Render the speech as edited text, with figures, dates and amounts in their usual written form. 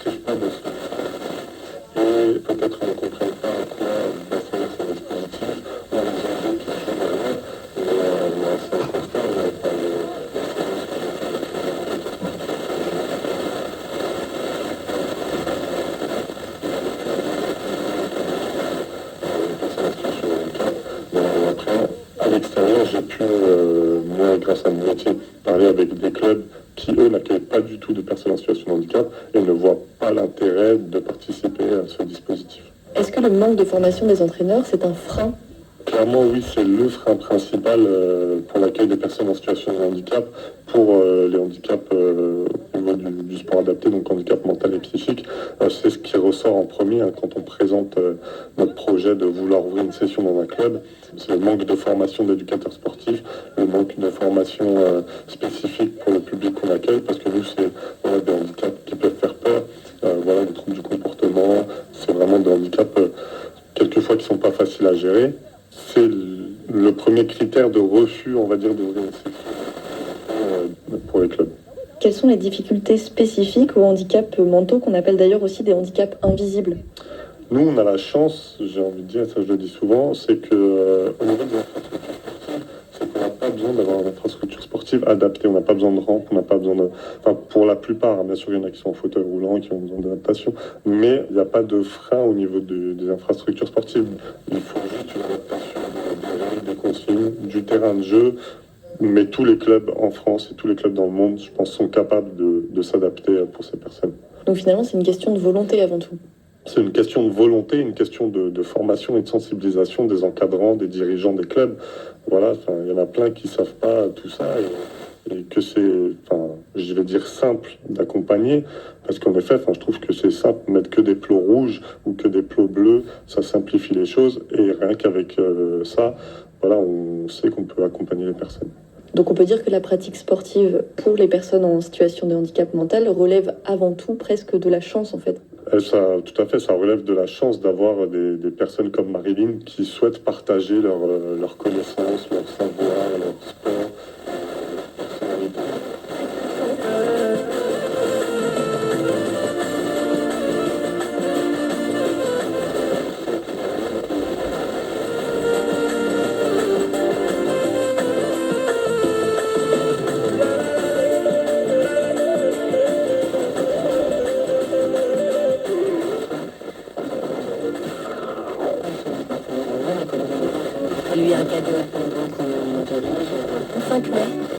sportifs pas de ça. Et peut-être ne comprennent pas à quoi bassin c'est un dispositif, ou les enjeux qui jouent derrière. Mais c'est important, il n'y a pas après, à l'extérieur, j'ai pu, moi, grâce à mon métier, parler avec des clubs qui, eux, n'accueillent pas du tout de personnes en situation de handicap et ne voient pas l'intérêt de participer à ce dispositif. Est-ce que le manque de formation des entraîneurs, c'est un frein? Clairement, oui, c'est le frein principal pour l'accueil des personnes en situation de handicap, pour les handicaps au niveau du sport adapté, donc handicap mental et psychique. C'est ce qui ressort en premier quand on présente notre projet de vouloir ouvrir une session dans un club. C'est le manque de formation d'éducateurs sportifs, le manque de formation spécifique pour le public qu'on accueille, parce que nous, c'est des handicaps qui peuvent faire peur, des troubles du comportement, c'est vraiment des handicaps quelquefois qui ne sont pas faciles à gérer. C'est le premier critère de refus, on va dire, d'ouvrir une section pour les clubs. Quelles sont les difficultés spécifiques aux handicaps mentaux, qu'on appelle d'ailleurs aussi des handicaps invisibles? Nous, on a la chance, j'ai envie de dire, ça je le dis souvent, c'est que au niveau des infrastructures sportives, c'est qu'on n'a pas besoin d'avoir une infrastructure sportive adaptée. On n'a pas besoin de rampe, on n'a pas besoin de... Enfin, pour la plupart, bien sûr, il y en a qui sont en fauteuil roulant, qui ont besoin d'adaptation, mais il n'y a pas de frein au niveau des infrastructures sportives. Il faut juste une adaptation des règles, des consignes, du terrain de jeu. Mais tous les clubs en France et tous les clubs dans le monde, je pense, sont capables de s'adapter pour ces personnes. Donc finalement, c'est une question de volonté avant tout. C'est une question de volonté, une question de formation et de sensibilisation des encadrants, des dirigeants des clubs. Voilà, il y en a plein qui ne savent pas tout ça et que c'est, je vais dire, simple d'accompagner. Parce qu'en effet, je trouve que c'est simple, mettre que des plots rouges ou que des plots bleus, ça simplifie les choses. Et rien qu'avec ça, on sait qu'on peut accompagner les personnes. Donc on peut dire que la pratique sportive pour les personnes en situation de handicap mental relève avant tout presque de la chance en fait. Ça, tout à fait, ça relève de la chance d'avoir des personnes comme Marilyn qui souhaitent partager leur connaissance, leur savoir.